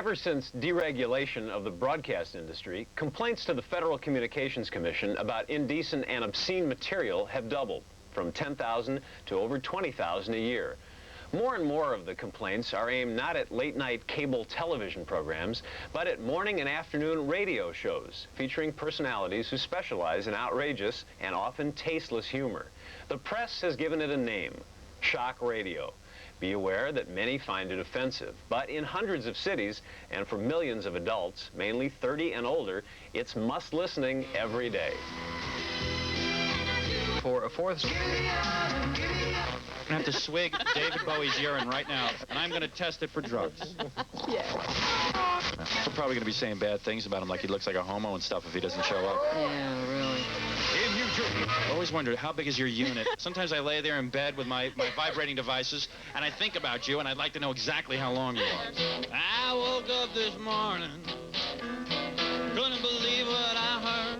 Ever since deregulation of the broadcast industry, complaints to the Federal Communications Commission about indecent and obscene material have doubled, from 10,000 to over 20,000 a year. More and more of the complaints are aimed not at late-night cable television programs, but at morning and afternoon radio shows featuring personalities who specialize in outrageous and often tasteless humor. The press has given it a name, shock radio. Be aware that many find it offensive, but in hundreds of cities and for millions of adults, mainly 30 and older, it's must-listening every day. For a fourth... I'm going to have to swig David Bowie's urine right now, and I'm going to test it for drugs. Yeah. We're probably going to be saying bad things about him, like he looks like a homo and stuff if he doesn't show up. Yeah, really. In New Jersey. I always wondered, how big is your unit? Sometimes I lay there in bed with my vibrating devices, and I think about you, and I'd like to know exactly how long you are. I woke up this morning, couldn't believe what I heard.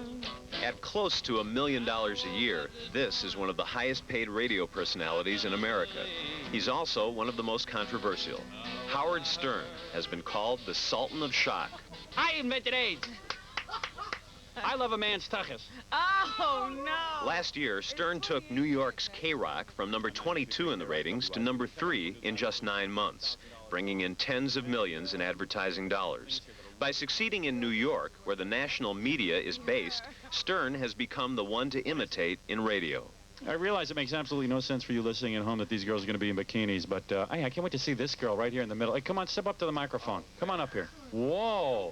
At close to $1 million a year, this is one of the highest paid radio personalities in America. He's also one of the most controversial. Howard Stern has been called the Sultan of Shock. I invented AIDS. I love a man's tuchus. Oh, no. Last year, Stern took New York's K-Rock from number 22 in the ratings to number 3 in just 9 months, bringing in tens of millions in advertising dollars. By succeeding in New York, where the national media is based, Stern has become the one to imitate in radio. I realize it makes absolutely no sense for you listening at home that these girls are going to be in bikinis, but I can't wait to see this girl right here in the middle. Hey, come on, step up to the microphone. Come on up here. Whoa.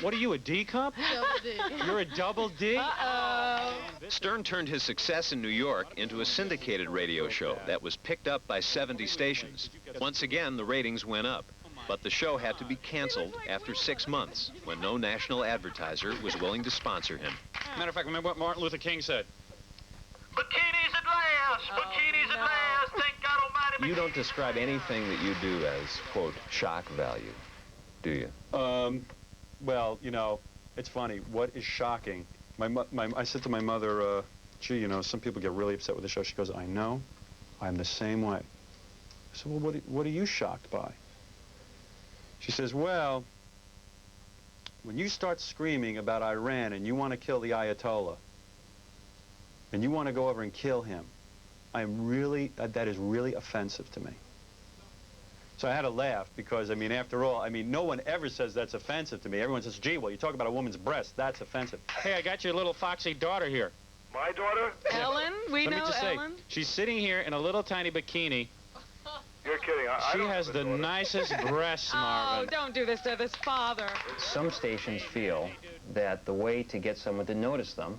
What are you, a D cup? Double D. You're a double D? Uh-oh. Stern turned his success in New York into a syndicated radio show that was picked up by 70 stations. Once again, the ratings went up. But the show had to be canceled after 6 months when no national advertiser was willing to sponsor him. Matter of fact, remember what Martin Luther King said? Bikinis at last! Bikinis at last! Thank God Almighty! You don't describe anything that you do as, quote, shock value, do you? Well, you know, it's funny. What is shocking? I said to my mother, gee, you know, some people get really upset with the show. She goes, I know. I'm the same way. I said, well, what are you shocked by? She says, well, when you start screaming about Iran and you want to kill the Ayatollah, and you want to go over and kill him, that is really offensive to me. So I had to laugh because, I mean, after all, I mean, no one ever says that's offensive to me. Everyone says, gee, well, you talk about a woman's breast, that's offensive. Hey, I got your little foxy daughter here. My daughter? Ellen? We Let know me just Ellen. say, she's sitting here in a little tiny bikini. You're kidding. She has the nicest breasts, Oh, Marvin. don't do this to this father. Some stations feel that the way to get someone to notice them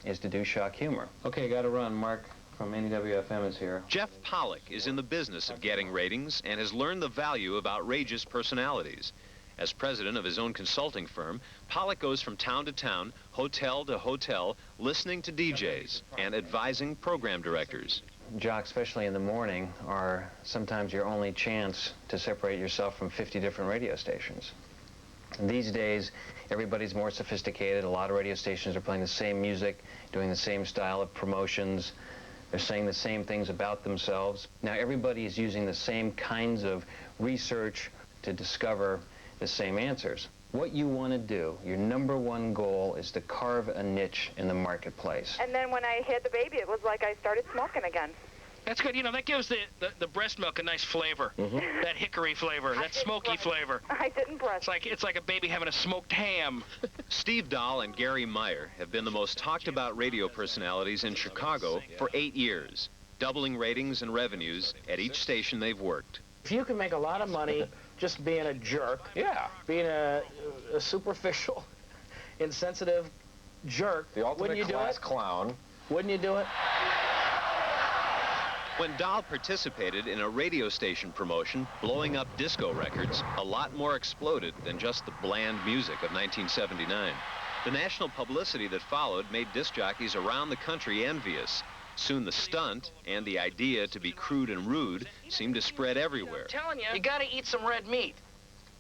is to do shock humor. Okay, gotta run. Mark from NEWFM is here. Jeff Pollock is in the business of getting ratings and has learned the value of outrageous personalities. As president of his own consulting firm, Pollock goes from town to town, hotel to hotel, listening to DJs and advising program directors. Jock, especially in the morning, are sometimes your only chance to separate yourself from 50 different radio stations. These days, everybody's more sophisticated. A lot of radio stations are playing the same music, doing the same style of promotions. They're saying the same things about themselves. Now, everybody is using the same kinds of research to discover the same answers. What you want to do, your #1 goal, is to carve a niche in the marketplace. And then when I had the baby, it was like I started smoking again. That's good. You know, that gives the breast milk a nice flavor. Mm-hmm. That hickory flavor, that smoky flavor. I didn't breast. It's like a baby having a smoked ham. Steve Dahl and Gary Meyer have been the most talked about radio personalities in Chicago for 8 years, doubling ratings and revenues at each station they've worked. If you can make a lot of money just being a jerk, being a superficial, insensitive jerk, the ultimate wouldn't you class do it? clown. Wouldn't you do it? When Dahl participated in a radio station promotion blowing up disco records, a lot more exploded than just the bland music of 1979. The national publicity that followed made disc jockeys around the country envious. Soon the stunt and the idea to be crude and rude seemed to spread everywhere. I'm telling you, you gotta eat some red meat.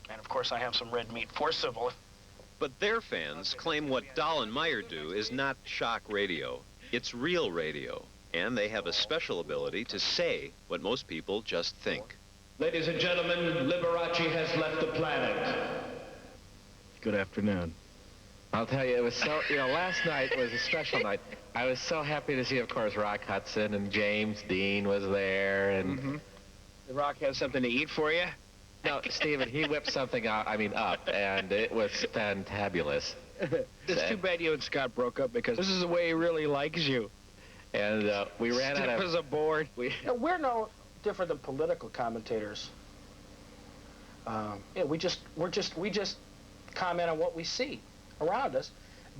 And of course I have some red meat for civil. But their fans claim what Dahl and Meyer do is not shock radio. It's real radio. And they have a special ability to say what most people just think. Ladies and gentlemen, Liberace has left the planet. Good afternoon. I'll tell you, it was so, last night was a special night. I was so happy to see, of course, Rock Hudson and James Dean was there, and... The Rock has something to eat for you? No, Stephen, he whipped something up, and it was fantabulous. It's too bad you and Scott broke up, because this is the way he really likes you. And we ran out of... Stiff as a board. We're no different than political commentators. We just comment on what we see around us,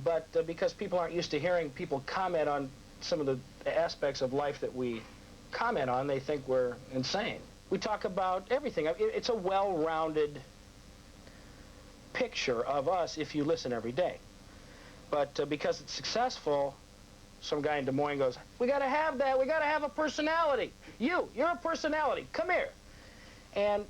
but because people aren't used to hearing people comment on some of the aspects of life that we comment on, they think we're insane. We talk about everything. It's a well-rounded picture of us if you listen every day. But because it's successful, some guy in Des Moines goes, we got to have that. We got to have a personality. You're a personality. Come here. And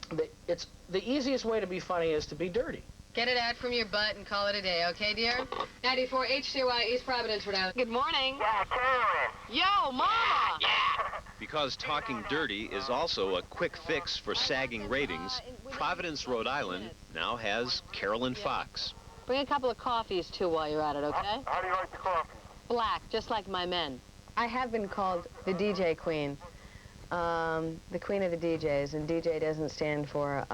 the easiest way to be funny is to be dirty. Get it out from your butt and call it a day, okay, dear? 94 HCY, East Providence, Rhode Island. Good morning. Yeah, Karen. Yo, Mama! Because talking dirty is also a quick fix for sagging ratings, Providence, Rhode Island now has Carolyn Fox. Bring a couple of coffees, too, while you're at it, okay? How do you like the coffee? Black, just like my men. I have been called the DJ queen, the queen of the DJs, and DJ doesn't stand for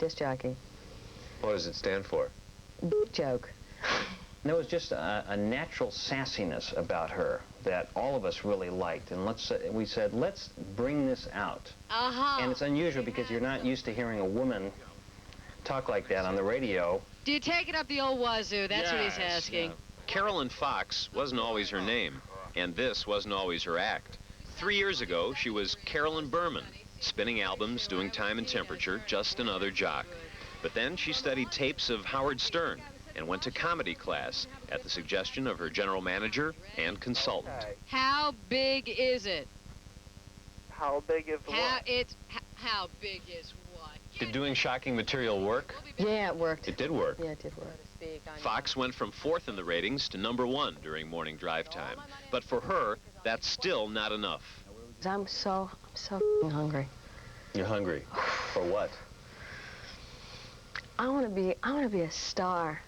disc jockey. What does it stand for? Joke. There was just a natural sassiness about her that all of us really liked, and we said, let's bring this out. And it's unusual because you're not used to hearing a woman talk like that on the radio. Do you take it up the old wazoo? That's what he's asking. Carolyn Fox wasn't always her name, and this wasn't always her act. 3 years ago, she was Carolyn Berman, spinning albums, doing Time and Temperature, just another jock. But then she studied tapes of Howard Stern and went to comedy class at the suggestion of her general manager and consultant. How big is it? How big is what? How big is what? Did doing shocking material work? Yeah, it worked. It did work. Yeah, it did work. Fox went from 4th in the ratings to #1 during morning drive time. But for her, that's still not enough. I'm so hungry. You're hungry. For what? I want to be a star.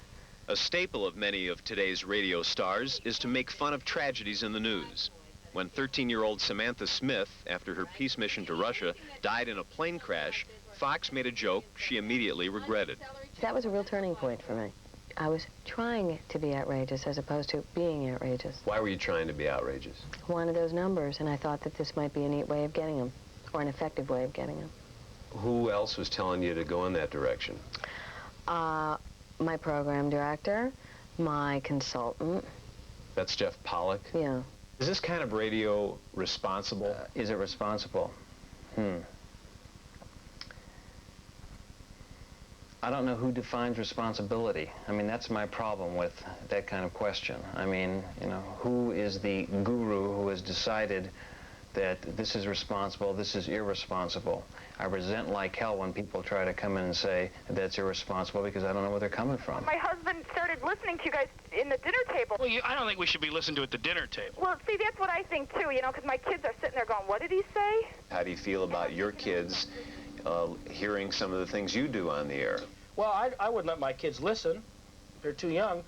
A staple of many of today's radio stars is to make fun of tragedies in the news. When 13-year-old Samantha Smith, after her peace mission to Russia, died in a plane crash, Fox made a joke she immediately regretted. That was a real turning point for me. I was trying to be outrageous as opposed to being outrageous. Why were you trying to be outrageous? I wanted those numbers, and I thought that this might be a neat way of getting them, or an effective way of getting them. Who else was telling you to go in that direction? My program director, my consultant. That's Jeff Pollock? Yeah. Is this kind of radio responsible? Is it responsible? I don't know who defines responsibility. I mean, that's my problem with that kind of question. I mean, who is the guru who has decided that this is responsible, this is irresponsible? I resent like hell when people try to come in and say that's irresponsible because I don't know where they're coming from. My husband started listening to you guys in the dinner table. Well, I don't think we should be listening to it at the dinner table. Well, see, that's what I think, too, because my kids are sitting there going, what did he say? How do you feel about your kids hearing some of the things you do on the air? Well, I wouldn't let my kids listen. They're too young.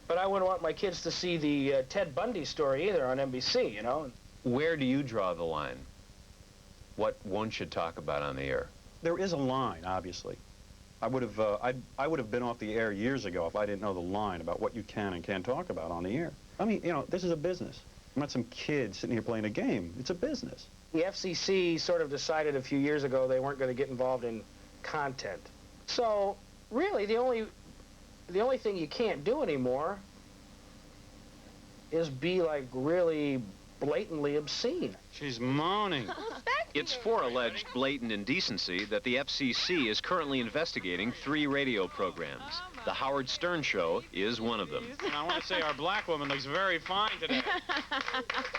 But I wouldn't want my kids to see the Ted Bundy story either on NBC, Where do you draw the line? What won't you talk about on the air? There is a line, obviously. I would have been off the air years ago if I didn't know the line about what you can and can't talk about on the air. I mean, this is a business. I'm not some kid sitting here playing a game. It's a business. The FCC sort of decided a few years ago they weren't going to get involved in content. So, really, the only thing you can't do anymore is be, like, really blatantly obscene. She's moaning. It's for alleged blatant indecency that the FCC is currently investigating 3 radio programs. The Howard Stern Show is one of them. And I want to say our black woman looks very fine today.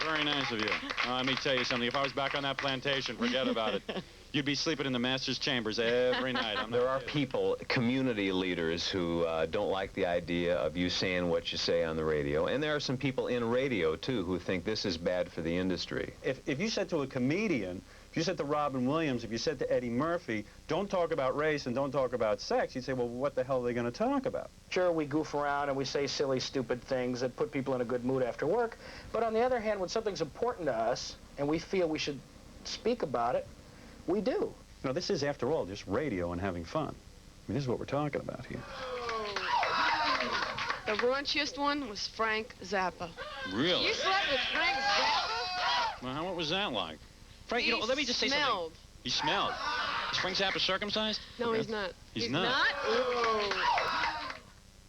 Very nice of you. Let me tell you something. If I was back on that plantation, forget about it. You'd be sleeping in the master's chambers every night. There are people, community leaders, who don't like the idea of you saying what you say on the radio. And there are some people in radio, too, who think this is bad for the industry. If you said to a comedian, If you said to Robin Williams, if you said to Eddie Murphy, don't talk about race and don't talk about sex, you'd say, well, what the hell are they going to talk about? Sure, we goof around and we say silly, stupid things that put people in a good mood after work. But on the other hand, when something's important to us and we feel we should speak about it, we do. No, this is, after all, just radio and having fun. I mean, this is what we're talking about here. The raunchiest one was Frank Zappa. Really? You slept with Frank Zappa? Well, what was that like? Frank, you know, let me just say smelled. something. He smelled. Is Frank Zappa circumcised? No, he's not. He's not? Ooh.